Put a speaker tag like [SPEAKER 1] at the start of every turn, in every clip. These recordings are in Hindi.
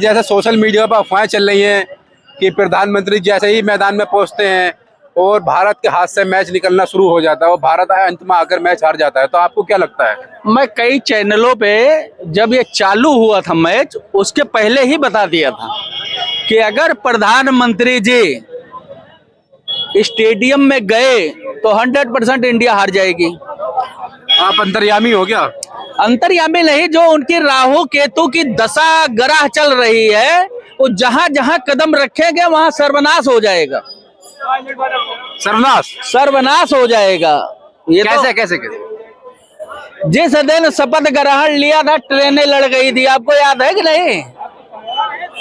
[SPEAKER 1] जैसे सोशल मीडिया पर अफवाहें चल रही हैं कि प्रधानमंत्री जैसे ही मैदान में पहुंचते हैं और भारत के हाथ से मैच निकलना शुरू हो जाता है और भारत अंत में आकर मैच हार जाता है, तो आपको क्या लगता है?
[SPEAKER 2] मैं कई चैनलों पे जब ये चालू हुआ था मैच, उसके पहले ही बता दिया था कि अगर प्रधानमंत्री जी स्टेडियम में गए तो 100% इंडिया हार जाएगी।
[SPEAKER 1] आप अंतर्यामी हो क्या?
[SPEAKER 2] अंतर्यामी नहीं, जो उनकी राहु केतु की दशा ग्रह चल रही है, वो जहां जहां कदम रखेंगे वहां सर्वनाश हो जाएगा। सर्वनाश हो जाएगा। ये
[SPEAKER 1] कैसे
[SPEAKER 2] तो
[SPEAKER 1] कैसे कैसे?
[SPEAKER 2] जिस दिन शपथ ग्रहण लिया था, ट्रेनें लड़ गई थी, आपको याद है कि नहीं?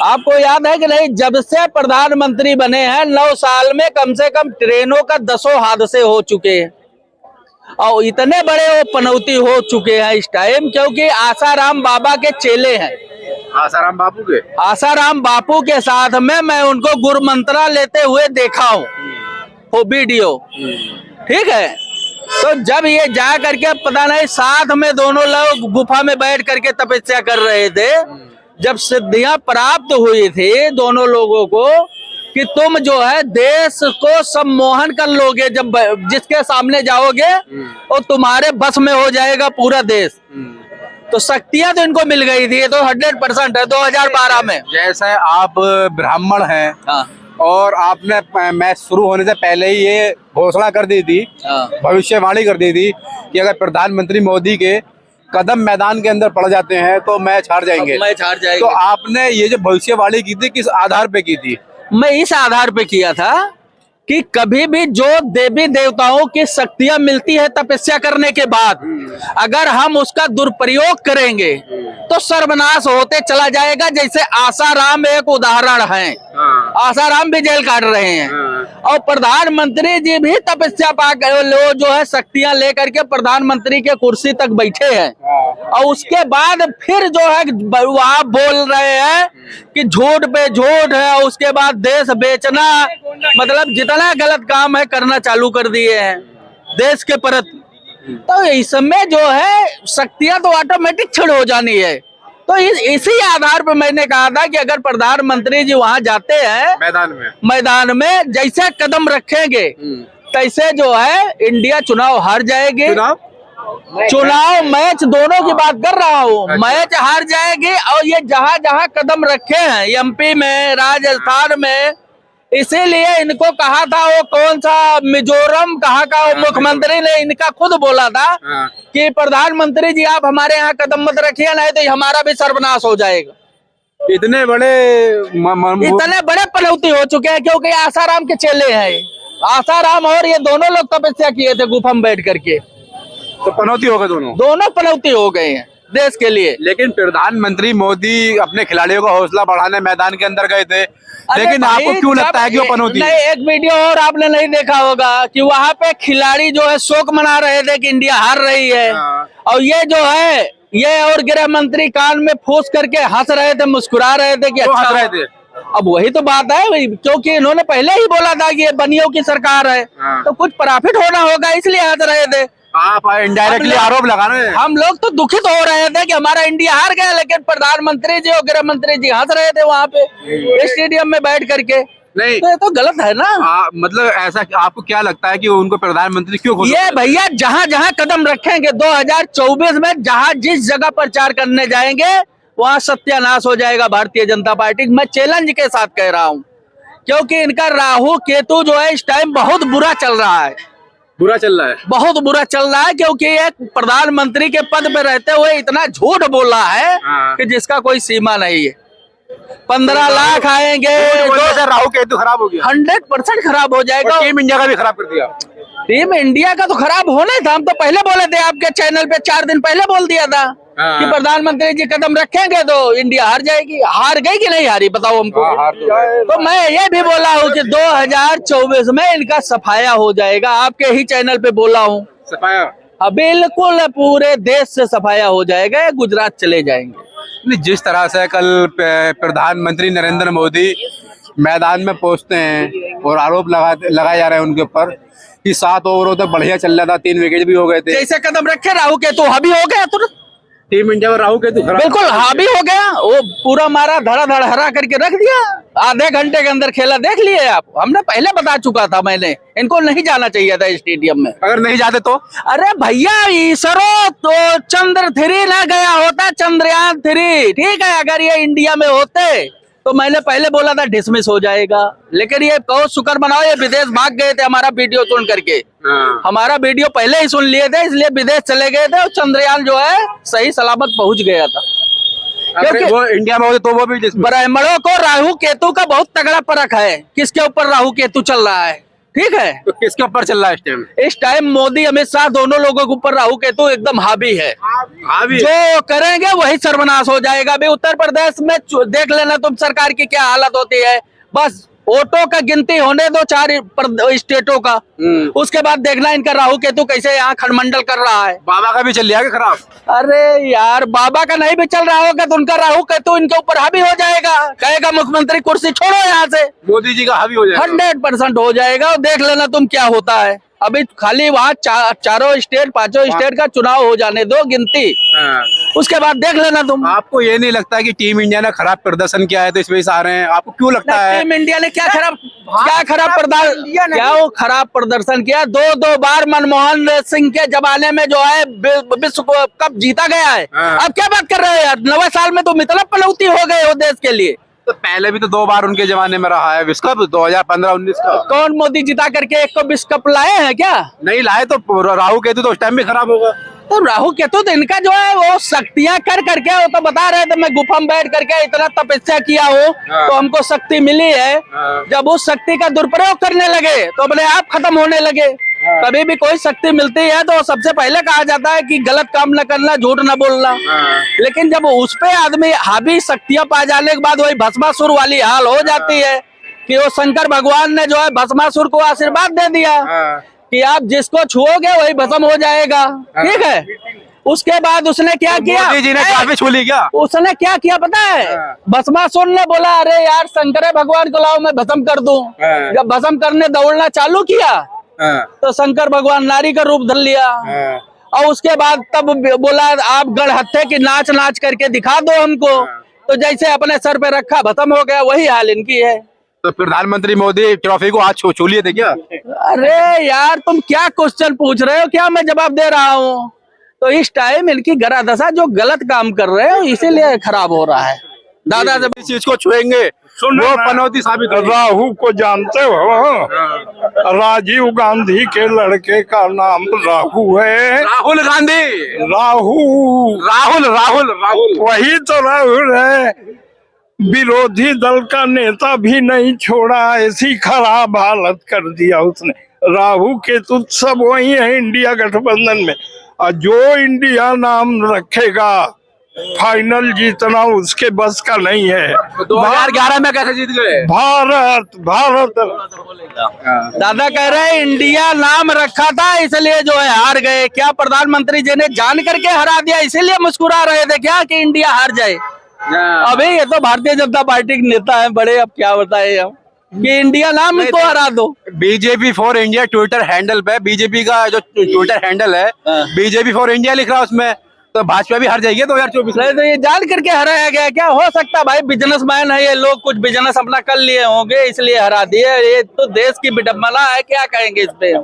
[SPEAKER 2] आपको याद है कि नहीं? जब से प्रधानमंत्री बने हैं 9 साल में कम से कम ट्रेनों का 10 हादसे हो चुके हैं और इतने बड़े वो पनौती हो चुके हैं इस टाइम, क्योंकि आसाराम बाबा के चेले हैं।
[SPEAKER 1] आसाराम बापू के?
[SPEAKER 2] आसाराम बापू के साथ में मैं उनको गुरु मंत्रा लेते हुए देखा हूँ, वो वीडियो, ठीक है। तो जब ये जा करके पता नहीं साथ में दोनों लोग गुफा में बैठ करके तपस्या कर रहे थे, जब सिद्धियां प्राप्त हुई थी दोनों लोगों को कि तुम जो है देश को सम्मोहन कर लोगे, जब जिसके सामने जाओगे और तुम्हारे बस में हो जाएगा पूरा देश, तो शक्तियां तो इनको मिल गई थी। ये तो 100% है 2012 में।
[SPEAKER 1] जैसे आप ब्राह्मण हैं,
[SPEAKER 2] हाँ,
[SPEAKER 1] और आपने मैच शुरू होने से पहले ही ये घोषणा कर दी थी, भविष्यवाणी कर दी थी कि अगर प्रधानमंत्री मोदी के कदम मैदान के अंदर पड़ जाते हैं तो मैच हार जाएंगे।
[SPEAKER 2] मैच हार जाएंगे।
[SPEAKER 1] तो आपने ये जो भविष्यवाणी की थी किस आधार पे की थी?
[SPEAKER 2] मैं इस आधार पे किया था कि कभी भी जो देवी देवताओं की शक्तियां मिलती है तपस्या करने के बाद, अगर हम उसका दुरुपयोग करेंगे तो सर्वनाश होते चला जाएगा। जैसे आसाराम एक उदाहरण है, आसाराम भी जेल काट रहे हैं और प्रधानमंत्री जी भी तपस्या पाकर लो जो है शक्तियां लेकर के प्रधानमंत्री के कुर्सी तक बैठे हैं और उसके बाद फिर जो है वहां बोल रहे हैं कि झूठ पे झूठ है, और उसके बाद देश बेचना, मतलब जितना गलत काम है करना चालू कर दिए हैं देश के प्रति। तो इस समय जो है शक्तियां तो ऑटोमेटिक छिड़ हो जानी है। तो इसी आधार पर मैंने कहा था कि अगर प्रधानमंत्री जी वहां जाते हैं मैदान में जैसे कदम रखेंगे तैसे जो है इंडिया चुनाव हार जाएगी। चुनाव मैच दोनों की बात कर रहा हूँ, मैच हार जाएगी। और ये जहां जहां कदम रखे हैं एमपी में, राजस्थान में, इसीलिए इनको कहा था, वो कौन सा मिजोरम कहाँ का वो मुख्यमंत्री ने इनका खुद बोला था कि प्रधानमंत्री जी आप हमारे यहाँ कदम मत रखिए, नहीं तो हमारा भी सर्वनाश हो जाएगा।
[SPEAKER 1] इतने बड़े
[SPEAKER 2] पनौती हो चुके हैं, क्योंकि आसाराम के चेले हैं। आसाराम और ये दोनों लोग तपस्या किए थे गुफा में बैठ करके,
[SPEAKER 1] तो पनौती हो गए,
[SPEAKER 2] दोनों पनौती हो गए हैं देश के लिए।
[SPEAKER 1] लेकिन प्रधानमंत्री मोदी अपने खिलाड़ियों का हौसला बढ़ाने मैदान के अंदर गए थे, लेकिन आपको क्यों लगता है कि वो पनौती?
[SPEAKER 2] नहीं, एक वीडियो और आपने नहीं देखा होगा कि वहाँ पे खिलाड़ी जो है शोक मना रहे थे कि इंडिया हार रही है, और ये जो है ये और गृह मंत्री कान में फूस करके हंस रहे थे, मुस्कुरा रहे थे कि अच्छा
[SPEAKER 1] रहे थे।
[SPEAKER 2] अब वही तो बात है, क्योंकि इन्होंने पहले ही बोला था कि ये बनियों की सरकार है, तो कुछ प्रॉफिट होना होगा इसलिए हंस रहे थे।
[SPEAKER 1] आप इनडायरेक्टली आरोप लगा रहे हैं।
[SPEAKER 2] हम लोग तो दुखित हो रहे थे कि हमारा इंडिया हार गया, लेकिन प्रधानमंत्री जी और गृह मंत्री जी हंस रहे थे वहाँ पे स्टेडियम में बैठ करके।
[SPEAKER 1] नहीं
[SPEAKER 2] तो ये तो गलत है ना।
[SPEAKER 1] मतलब ऐसा आपको क्या लगता है कि उनको प्रधानमंत्री क्यों?
[SPEAKER 2] ये भैया जहाँ जहाँ कदम रखेंगे 2024 में, जहाँ जिस जगह प्रचार करने जाएंगे वहाँ सत्यानाश हो जाएगा भारतीय जनता पार्टी। मैं चैलेंज के साथ कह रहा हूँ, क्योंकि इनका राहु केतु जो है इस टाइम बहुत बुरा चल रहा है। बहुत बुरा चल रहा है, क्योंकि एक प्रधानमंत्री के पद पे रहते हुए इतना झूठ बोला है कि जिसका कोई सीमा नहीं है। 15 लाख आएंगे,
[SPEAKER 1] राहु केतु खराब हो गया,
[SPEAKER 2] 100% खराब हो जाएगा।
[SPEAKER 1] टीम इंडिया का भी खराब कर दिया।
[SPEAKER 2] टीम इंडिया का तो खराब होना ही था, हम तो पहले बोले थे, आपके चैनल पे 4 दिन पहले बोल दिया था कि प्रधानमंत्री जी कदम रखेंगे तो इंडिया हार जाएगी। हार गई कि नहीं हारी बताओ हमको? तो मैं ये भी बोला हूँ कि 2024 में इनका सफाया हो जाएगा, आपके ही चैनल पे बोला हूँ। सफाया बिल्कुल पूरे देश से सफाया हो जाएगा, गुजरात चले जाएंगे।
[SPEAKER 1] जिस तरह से कल प्रधानमंत्री नरेंद्र मोदी मैदान में पहुंचते हैं और आरोप लगाए जा रहे हैं उनके ऊपर कि 7 ओवरों तक बढ़िया चल रहा था, 3 विकेट भी हो गए थे।
[SPEAKER 2] जैसे कदम रखे राहु के तो अभी हो गया तुरंत।
[SPEAKER 1] टीम इंडिया में राहु केतु खराब।
[SPEAKER 2] बिल्कुल हावी हो गया, वो पूरा मारा धड़ा हरा करके रख दिया। आधे घंटे के अंदर खेला, देख लिए आप, हमने पहले बता चुका था, मैंने इनको नहीं जाना चाहिए था स्टेडियम में।
[SPEAKER 1] अगर नहीं जाते तो
[SPEAKER 2] अरे भैया इसरो तो चंद्र 3 ना गया होता, चंद्रयान 3, ठीक है। अगर ये इंडिया में होते तो मैंने पहले बोला था डिसमिस हो जाएगा, लेकिन ये कहो शुक्र बनाओ ये विदेश भाग गए थे हमारा वीडियो सुन करके। हमारा वीडियो पहले ही सुन लिए थे, इसलिए विदेश चले गए थे और चंद्रयान जो है सही सलामत पहुंच गया था।
[SPEAKER 1] क्योंकि वो इंडिया में होते तो वो भी
[SPEAKER 2] ब्राह्मणों को राहु केतु का बहुत तगड़ा परख है, किसके ऊपर राहु केतु चल रहा है, ठीक है।
[SPEAKER 1] तो किसके ऊपर चल रहा है इस टाइम?
[SPEAKER 2] इस टाइम मोदी अमित शाह दोनों लोगों के ऊपर राहु केतु एकदम हावी है। जो करेंगे वही सर्वनाश हो जाएगा। अभी उत्तर प्रदेश में देख लेना तुम सरकार की क्या हालत होती है। बस वोटों का गिनती होने दो 4 स्टेटों का, उसके बाद देखना इनका राहु केतु कैसे यहाँ खंडमंडल कर रहा है।
[SPEAKER 1] बाबा का भी चल गया खराब।
[SPEAKER 2] अरे यार बाबा का नहीं भी चल रहा होगा तो उनका राहु केतु इनके ऊपर हावी हो जाएगा, कहेगा मुख्यमंत्री कुर्सी छोड़ो यहाँ से।
[SPEAKER 1] मोदी जी का हावी हो जाएगा,
[SPEAKER 2] 100% हो जाएगा। और देख लेना तुम क्या होता है। अभी खाली वहाँ चारों स्टेट 5 स्टेट का चुनाव हो जाने दो गिनती, उसके बाद देख लेना तुम।
[SPEAKER 1] आपको ये नहीं लगता कि टीम इंडिया ने खराब प्रदर्शन किया है तो इस वजह से आ रहे हैं? आपको क्यों लगता है
[SPEAKER 2] टीम इंडिया ने क्या खराब प्रदर्शन किया? 2 बार मनमोहन सिंह के जमाने में जो है विश्व कप जीता गया है। अब क्या बात कर रहे हो यार, 90 साल में तुम इतना पनौती हो गए हो देश के लिए।
[SPEAKER 1] तो पहले भी तो 2 बार उनके जमाने में रहा है विश्व कप, 2015-19 का।
[SPEAKER 2] कौन मोदी जिता करके एक को विश्व कप लाए हैं क्या?
[SPEAKER 1] नहीं लाए तो राहु केतु तो उस टाइम भी खराब होगा।
[SPEAKER 2] तो राहु केतु तो इनका जो है वो शक्तियां कर करके, वो तो बता रहे थे मैं गुफा में बैठ करके इतना तपस्या किया हो तो हमको शक्ति मिली है। जब उस शक्ति का दुरुपयोग करने लगे तो अपने आप खत्म होने लगे। कभी भी कोई शक्ति मिलती है तो सबसे पहले कहा जाता है कि गलत काम न करना, झूठ न बोलना। लेकिन जब उस पे आदमी हावी शक्तियां पा जाने के बाद वही भस्मासुर वाली हाल हो जाती है कि वो शंकर भगवान ने जो है भस्मासुर को आशीर्वाद दे दिया कि आप जिसको छुओगे वही भस्म हो जाएगा, ठीक है। उसके बाद उसने क्या किया?
[SPEAKER 1] मोदी जी ने काफी छूली क्या?
[SPEAKER 2] उसने क्या किया पता है? भस्मासुर ने बोला अरे यार शंकर भगवान को लाओ मैं भस्म कर दूं। जब भस्म करने दौड़ना चालू किया तो शंकर भगवान नारी का रूप धर लिया। और उसके बाद तब बोला आप गढ़हत्थे की नाच नाच करके दिखा दो हमको। तो जैसे अपने सर पे रखा भस्म हो गया, वही हाल इनकी है।
[SPEAKER 1] तो प्रधानमंत्री मोदी ट्रॉफी को आज छू लिए थे क्या?
[SPEAKER 2] अरे यार तुम क्या क्वेश्चन पूछ रहे हो, क्या मैं जवाब दे रहा हूँ? तो इस टाइम इनकी गरा दशा जो गलत काम कर रहे हो इसीलिए खराब हो रहा है। दादा जब
[SPEAKER 1] इस चीज को छुएंगे वो पनौती साबित होगी।
[SPEAKER 3] राहु को जानते हो? राजीव गांधी के लड़के का नाम राहु है।
[SPEAKER 1] राहुल गांधी।
[SPEAKER 3] राहुल वही तो राहुल है। विरोधी दल का नेता भी नहीं छोड़ा, ऐसी खराब हालत कर दिया उसने। राहु केतु सब वही है इंडिया गठबंधन में। और जो इंडिया नाम रखेगा फाइनल जीतना उसके बस का नहीं है।
[SPEAKER 1] 2011 में कैसे जीत गए?
[SPEAKER 3] भारत
[SPEAKER 2] दादा कह रहे हैं इंडिया नाम रखा था इसलिए जो है हार गए। क्या प्रधानमंत्री जी ने जान करके हरा दिया इसीलिए मुस्कुरा रहे थे क्या कि इंडिया हार जाए? अभी ये तो भारतीय जनता पार्टी के नेता है बड़े, अब क्या बताए हम कि इंडिया नाम को हरा दो।
[SPEAKER 1] BJP for India Twitter handle पे, बीजेपी का जो ट्विटर हैंडल है बीजेपी फॉर इंडिया लिख रहा है उसमें, तो भाजपा भी हार जाएगी 2024 में।
[SPEAKER 2] तो ये जान करके हराया गया क्या? हो सकता भाई बिजनेसमैन है ये लोग, कुछ बिजनेस अपना कर लिए होंगे इसलिए हरा दिए। ये तो देश की विडम्बना है, क्या कहेंगे इस पे।